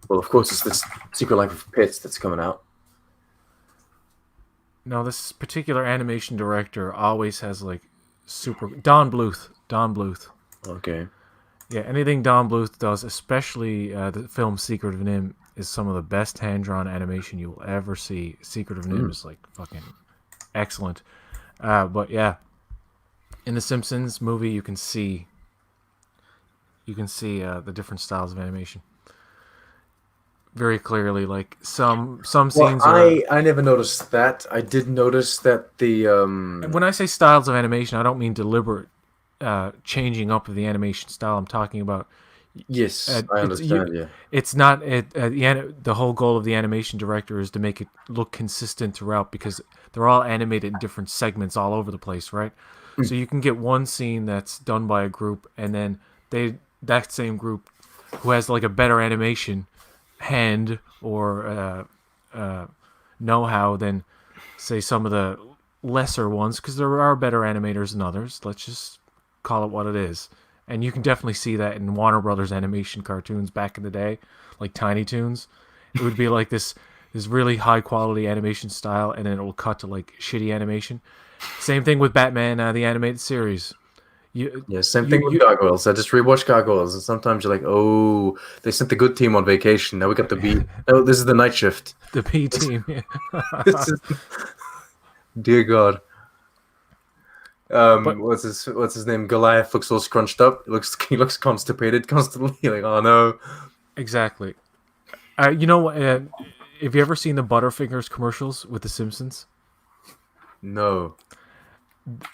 Well, of course, it's this Secret Life of Pets that's coming out. No, this particular animation director always has like super Don Bluth. Don Bluth. Okay. Yeah, anything Don Bluth does, especially the film Secret of Nim, is some of the best hand-drawn animation you will ever see. Secret of Nim Mm. is like fucking excellent. But yeah, in the Simpsons movie, you can see the different styles of animation very clearly. Like some Well, scenes are. I never noticed that. I did notice that the When I say styles of animation, I don't mean deliberate changing up of the animation style. I'm talking about yes, I it's you. understand. Yeah. It's not the whole goal of the animation director is to make it look consistent throughout because they're all animated in different segments all over the place, right? So Mm. you can get one scene that's done by a group, and then that same group who has like a better animation hand or know-how than say some of the lesser ones because there are better animators than others. Let's just call it what it is. And you can definitely see that in Warner Brothers animation cartoons back in the day, like Tiny Toons. It would be like this really high quality animation style, and then it will cut to like shitty animation. Same thing with Batman, the animated series. You Yeah, same you thing with you Gargoyles. I just rewatched Gargoyles, and sometimes you're like, "Oh, they sent the good team on vacation. Now we got the B. No, this is the night shift." the P This, team. this is, dear God. But What's his name? Goliath looks all scrunched up. He looks constipated constantly. Like, oh no. exactly. You know, have you ever seen the Butterfingers commercials with the Simpsons? No.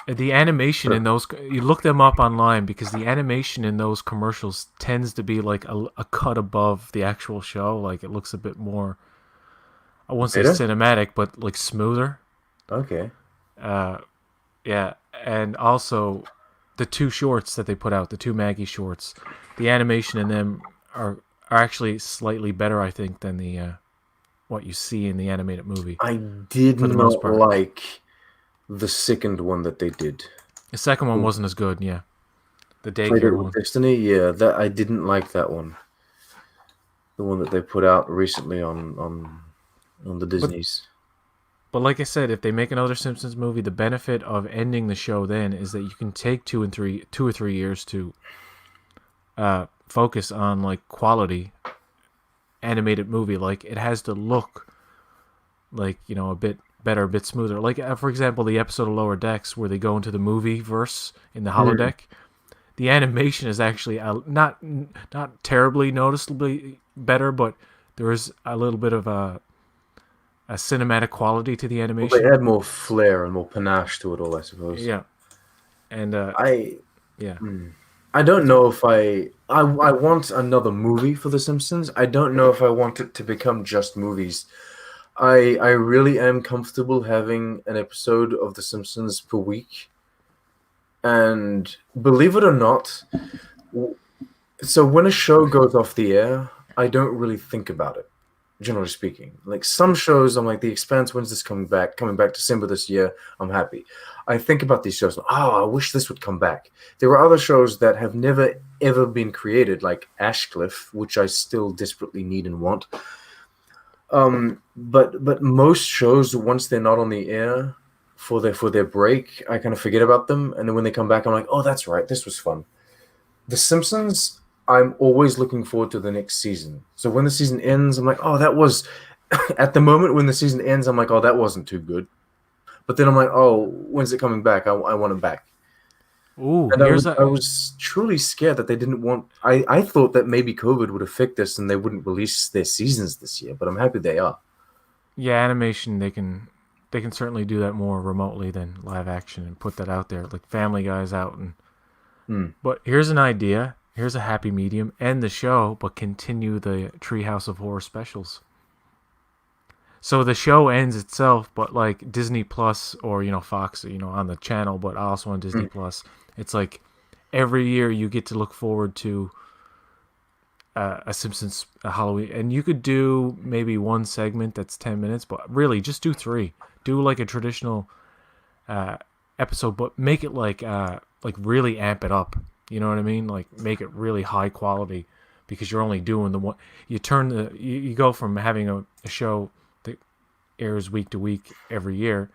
The animation in those, you look them up online because the animation in those commercials tends to be like a cut above the actual show. Like it looks a bit more, I won't say Better? cinematic, but like smoother. Okay. Yeah, and also the two shorts that they put out, the two Maggie shorts, the animation in them are actually slightly better, I think, than the what you see in the animated movie I did for the most not part. like the second one that they did. The second one wasn't as good, yeah. The Played it daycare with one. Destiny. Yeah, that I didn't like that one. The one that they put out recently on the But Disney's. But like I said, if they make another Simpsons movie, the benefit of ending the show then is that you can take 2 or 3 years to focus on like quality animated movie. Like it has to look like a bit better, a bit smoother. Like for example, the episode of Lower Decks where they go into the movie verse in the Hmm. holodeck. The animation is actually not terribly noticeably better, but there is a little bit of a cinematic quality to the Well, they animation. add more flair and more panache to it all, I suppose. Yeah, and I yeah. mm, I don't know if I want another movie for The Simpsons. I don't know if I want it to become just movies. I really am comfortable having an episode of The Simpsons per week. And believe it or not, so when a show goes off the air, I don't really think about it, generally speaking. Like some shows, I'm like, The Expanse, when's this coming back? Coming back December this year, I'm happy. I think about these shows, oh, I wish this would come back. There are other shows that have never ever been created, like Ashcliff, which I still desperately need and want. But most shows, once they're not on the air for their break, I kind of forget about them, and then when they come back, I'm like, oh, that's right, this was fun. The Simpsons, I'm always looking forward to the next season. So when the season ends, I'm like, oh, that was. At the moment when the season ends, I'm like, oh, that wasn't too good. But then I'm like, oh, when's it coming back? I want it back. Ooh, And I here's was I a was truly scared that they didn't want. I thought that maybe COVID would affect this and they wouldn't release their seasons this year. But I'm happy they are. yeah, animation. They can certainly do that more remotely than live action and put that out there. Like Family Guy's out, and Hmm. but here's an idea. Here's a happy medium. End the show, but continue the Treehouse of Horror specials. So the show ends itself, but like Disney Plus or Fox, on the channel, but also on Disney Hmm. Plus. It's like every year you get to look forward to a Simpsons Halloween, and you could do maybe one segment that's 10 minutes, but really just do three. Do like a traditional uh, episode, but make it like really amp it up. You know what I mean? Like make it really high quality because you're only doing the one. You go from having a show that airs week to week every year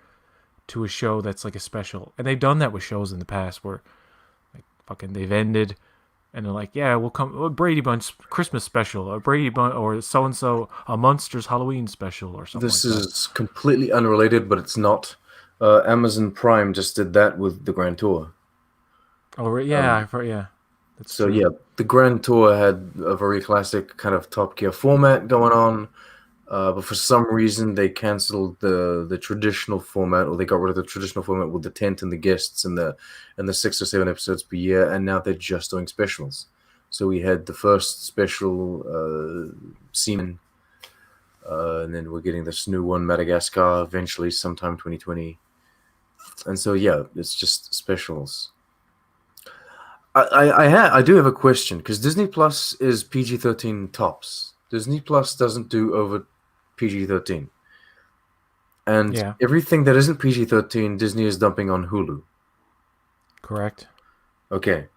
to a show that's like a special, and they've done that with shows in the past where like fucking they've ended and they're like, yeah, we'll come a Brady Bunch Christmas special, a Brady Bunch, or so and so a Munsters Halloween special, or something This like that. is completely unrelated, but it's not. Amazon Prime just did that with the Grand Tour. Oh yeah, Um, yeah, that's so true. yeah, the Grand Tour had a very classic kind of Top Gear format going on, but for some reason they canceled the traditional format, or they got rid of the traditional format with the tent and the guests and the 6 or 7 episodes per year, and now they're just doing specials. So we had the first special, Seaman, and then we're getting this new one, Madagascar, eventually sometime 2020. And so yeah, it's just specials. I do have a question because Disney Plus is PG-13 tops. Disney Plus doesn't do over PG-13, and Yeah, everything that isn't PG-13, Disney is dumping on Hulu. correct. Okay,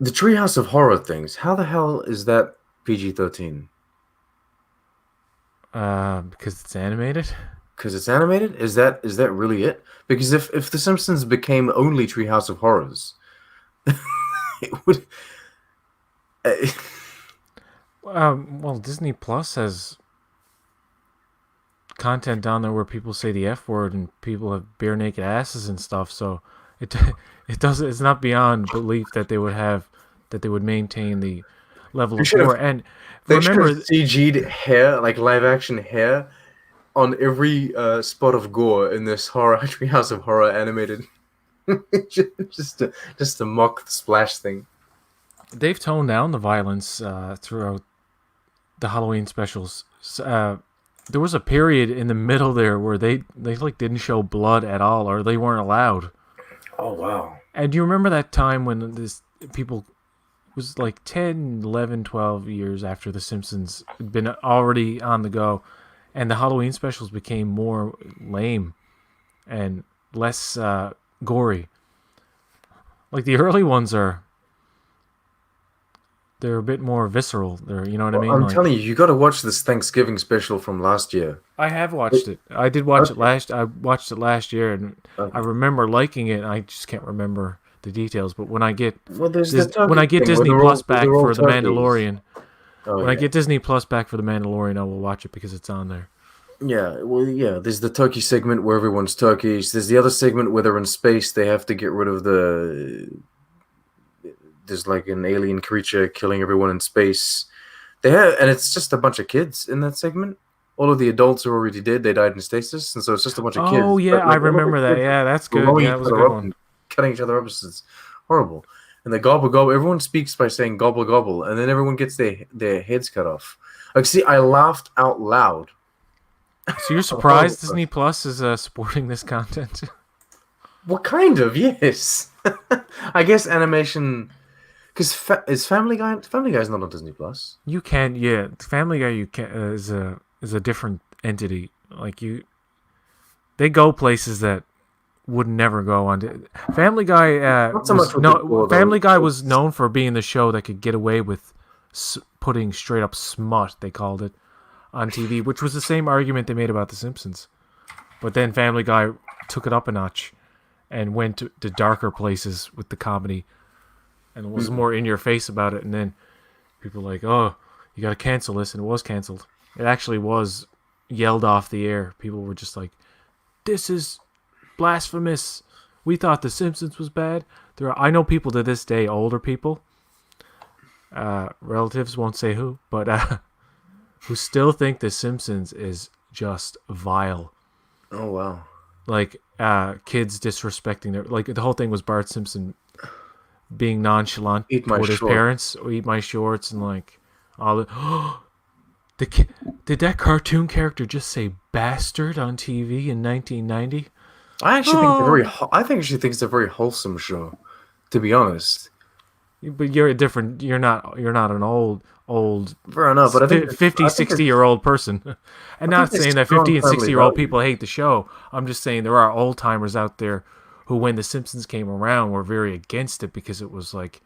the Treehouse of Horror things. How the hell is that PG-13? Because it's animated. Because it's animated? Is that really it? Because if The Simpsons became only Treehouse of Horrors, it would. Uh, Well, Disney Plus has content down there where people say the F word and people have bare naked asses and stuff. So it it does it's not beyond belief that they would maintain the level they of should have gore. And they should have remember, CG'd hair, like live action hair, on every spot of gore in this horror Treehouse of Horror animated, just to mock the splash thing. they've toned down the violence throughout the Halloween specials. There was a period in the middle there where they like didn't show blood at all, or they weren't allowed. Oh wow! And do you remember that time when this people was like 10, 11, 12 years after The Simpsons had been already on the go, and the Halloween specials became more lame and less gory. Like the early ones they're a bit more visceral. You know what I Well, mean? I'm Like telling you, you got to watch this Thanksgiving special from last year. I have It- watched it. I did watch it okay. last. I watched it last year, and I Okay. remember liking it. I just can't remember the details. But Well, there's the When turkey I get thing where Disney Plus they're back all for the turkeys. Mandalorian, Oh when I yeah. get Disney Plus back for the Mandalorian, I will watch it because it's on there. Yeah, well, yeah. There's the turkey segment where everyone's turkeys. There's the other segment where they're in space. They have to get rid of the. There's like an alien creature killing everyone in space. They have, and it's just a bunch of kids in that segment. All of the adults are already dead. They died in stasis, and so it's just a bunch of Oh kids. yeah, But I like all of the remember that. kids Yeah, that's good. blowing Yeah, that each was a other good up one. and cutting each other up. It's horrible. And they gobble gobble. Everyone speaks by saying gobble gobble, and then everyone gets their heads cut off. Like, see, I laughed out loud. So you're A horrible surprised Disney person. Plus is supporting this content? What kind of? Yes. I guess animation. Because is Family Guy? Family Guy's not on Disney Plus. You can, yeah. Family Guy, you can is a different entity. Like they go places that would never go on. Family Guy Not so much was with the no gore though. Family Guy was known for being the show that could get away with putting straight up smut. They called it on TV, which was the same argument they made about The Simpsons. But then Family Guy took it up a notch and went to darker places with the comedy and was Mhm. more in your face about it. And then people were like, oh, you got to cancel this, and it was canceled. It actually was yelled off the air. People were just like, this is blasphemous. We thought The Simpsons was bad. I know people to this day, older people, relatives won't say who, but who still think The Simpsons is just vile. Oh wow. Like kids disrespecting their like the whole thing was Bart Simpson being nonchalant Eat my toward his short. parents, or eat my shorts, and like all the ki- did that cartoon character just say bastard on TV in 1990? I actually think it's a very. Oh, I think actually think it's a very wholesome show. To be honest. but you're a different. You're not an old Fair enough, but I think 50, I think 60-year old person. And I think not there's saying that strong 50 and family 60-year-old values. people hate the show. I'm just saying there are old timers out there who, when The Simpsons came around, were very against it because it was like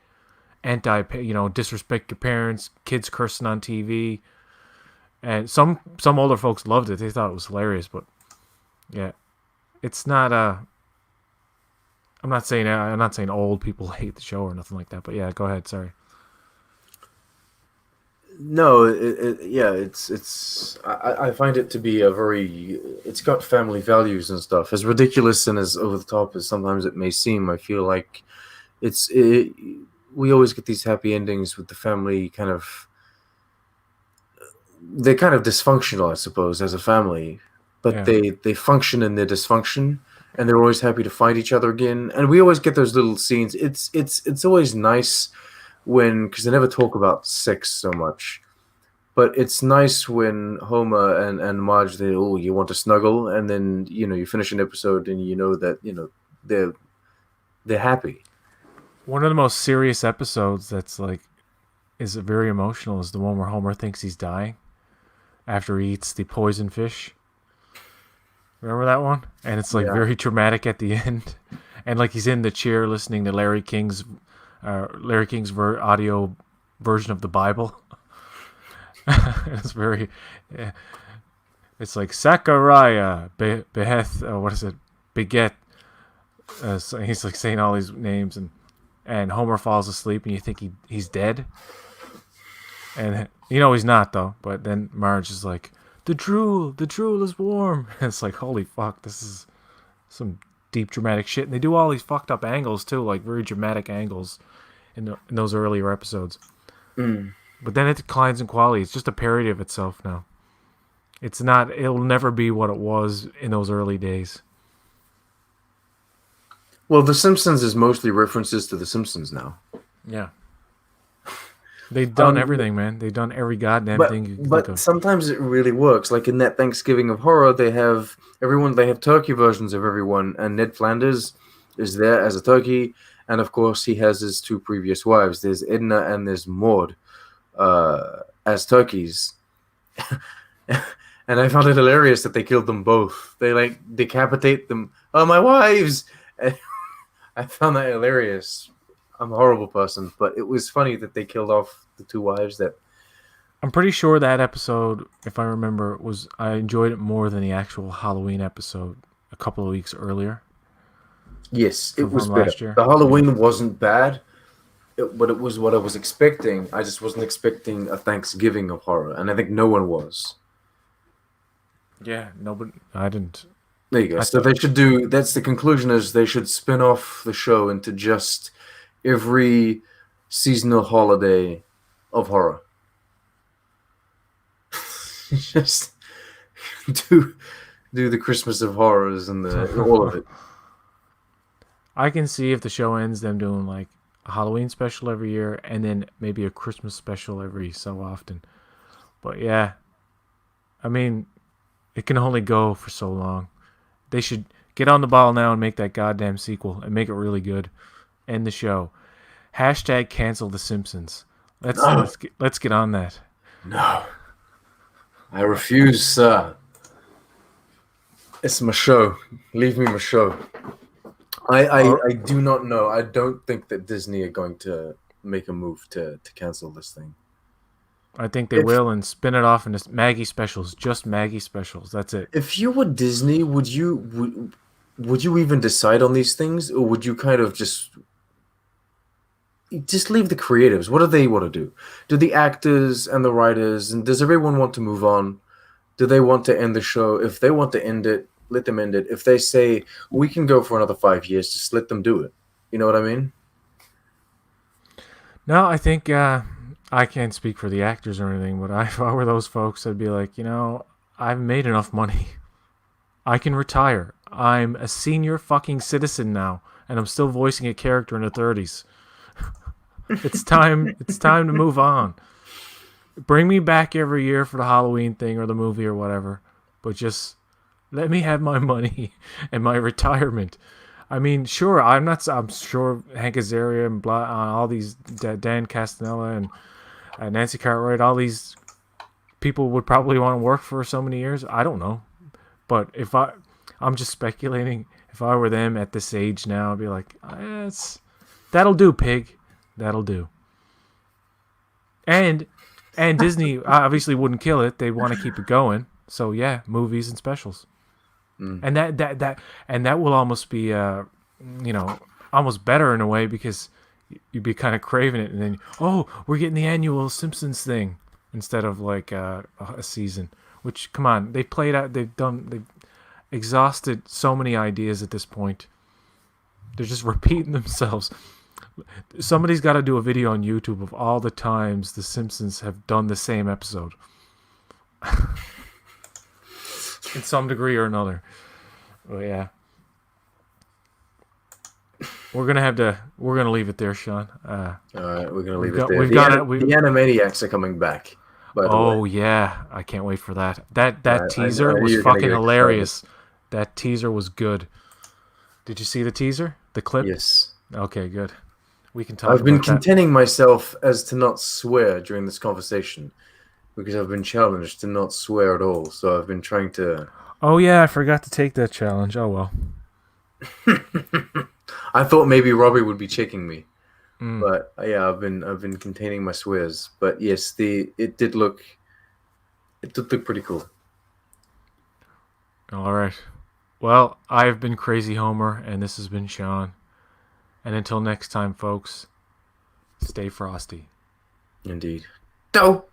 disrespect your parents, kids cursing on TV, and some older folks loved it. They thought it was hilarious, but yeah, it's not I'm not saying old people hate the show or nothing like that. But yeah, go ahead. Sorry. No, yeah, it's. I find it to be a very. It's got family values and stuff. As ridiculous and as over the top as sometimes it may seem, I feel like it's. We always get these happy endings with the family kind of. They're kind of dysfunctional, I suppose, as a family, but Yeah. they function in their dysfunction, and they're always happy to find each other again. And we always get those little scenes. It's always nice when because they never talk about sex so much. But it's nice when Homer and Marge they you want to snuggle and then you finish an episode and you know that they're they're happy. One of the most serious episodes that's like is very emotional is the one where Homer thinks he's dying after he eats the poison fish. Remember that one? And it's like Yeah. very dramatic at the end, and like he's in the chair listening to Larry King's audio version of the Bible. It's very, yeah, it's like Zachariah Beheth. What is it? Beget. So he's like saying all these names, and Homer falls asleep, and you think he's dead, and he's not though. But then Marge is like, the drool is warm. And it's like, holy fuck, this is some deep dramatic shit. And they do all these fucked up angles too, like very dramatic angles in those earlier episodes. Mm. But then it declines in quality. It's just a parody of itself now. It's not. It'll never be what it was in those early days. Well, The Simpsons is mostly references to The Simpsons now. Yeah. They've done Um, everything, man. They've done every goddamn but thing you can think but of. sometimes it really works. Like in that Thanksgiving of Horror, they have everyone. They have turkey versions of everyone, and Ned Flanders is there as a turkey, and of course he has his two previous wives. There's Edna and there's Maud as turkeys. And I found it hilarious that they killed them both. They like decapitate them. Oh, my wives! And I found that hilarious. I'm a horrible person, but it was funny that they killed off the two wives. That I'm pretty sure that episode, if I remember, I enjoyed it more than the actual Halloween episode a couple of weeks earlier. yes, it was From better. last year. The Halloween wasn't bad, but it was what I was expecting. I just wasn't expecting a Thanksgiving of horror, and I think no one was. Yeah, nobody. I didn't. There you go. I So thought- they should do. That's the conclusion. Is they should spin off the show into just every seasonal holiday of horror. Just do the Christmas of horrors and all of it. I can see if the show ends them doing like a Halloween special every year and then maybe a Christmas special every so often. But yeah, I mean, it can only go for so long. They should get on the ball now and make that goddamn sequel and make it really good. End the show. Hashtag cancel The Simpsons. Let's get on that. No, I refuse, sir. It's my show. Leave me my show. I do not know. I don't think that Disney are going to make a move to cancel this thing. I think they will and spin it off into Maggie specials. Just Maggie specials. That's it. If you were Disney, would you even decide on these things, or would you kind of just leave the creatives? What do they want to do? Do the actors and the writers and does everyone want to move on? Do they want to end the show? If they want to end it, let them end it. If they say we can go for another 5 years, just let them do it. You know what I mean? No, I think I can't speak for the actors or anything, but if I were those folks, I'd be like, I've made enough money. I can retire. I'm a senior fucking citizen now, and I'm still voicing a character in the 30s. It's time to move on. Bring me back every year for the Halloween thing or the movie or whatever, but just let me have my money and my retirement. I mean, sure, I'm sure Hank Azaria and all these Dan Castanella and Nancy Cartwright, all these people would probably want to work for so many years. I don't know, but I'm just speculating. If I were them at this age now, I'd be like, that'll do, pig. That'll do. And Disney obviously wouldn't kill it. They'd want to keep it going. So yeah, movies and specials. And that will almost be almost better in a way because you'd be kind of craving it, and then we're getting the annual Simpsons thing instead of like a season. Which, come on, they've exhausted so many ideas at this point. They're just repeating themselves. Somebody's got to do a video on YouTube of all the times the Simpsons have done the same episode in some degree or another. But yeah, we're gonna leave it there, Sean. All right, we're gonna leave got- it there. we've The, got Ani- it- we- the Animaniacs are coming back. By the way, yeah, I can't wait for that. That I teaser knew was you were gonna fucking get hilarious. That teaser was good. Did you see the teaser? The clip? yes. Okay, good. We can talk I've been about that. containing myself as to not swear during this conversation because I've been challenged to not swear at all. So I've been trying to. Oh yeah, I forgot to take that challenge. Oh well. I thought maybe Robbie would be checking me, Mm. but yeah, I've been containing my swears. But yes, it did look pretty cool. All right. Well, I've been Crazy Homer, and this has been Sean. And until next time, folks, stay frosty. Indeed. Dope.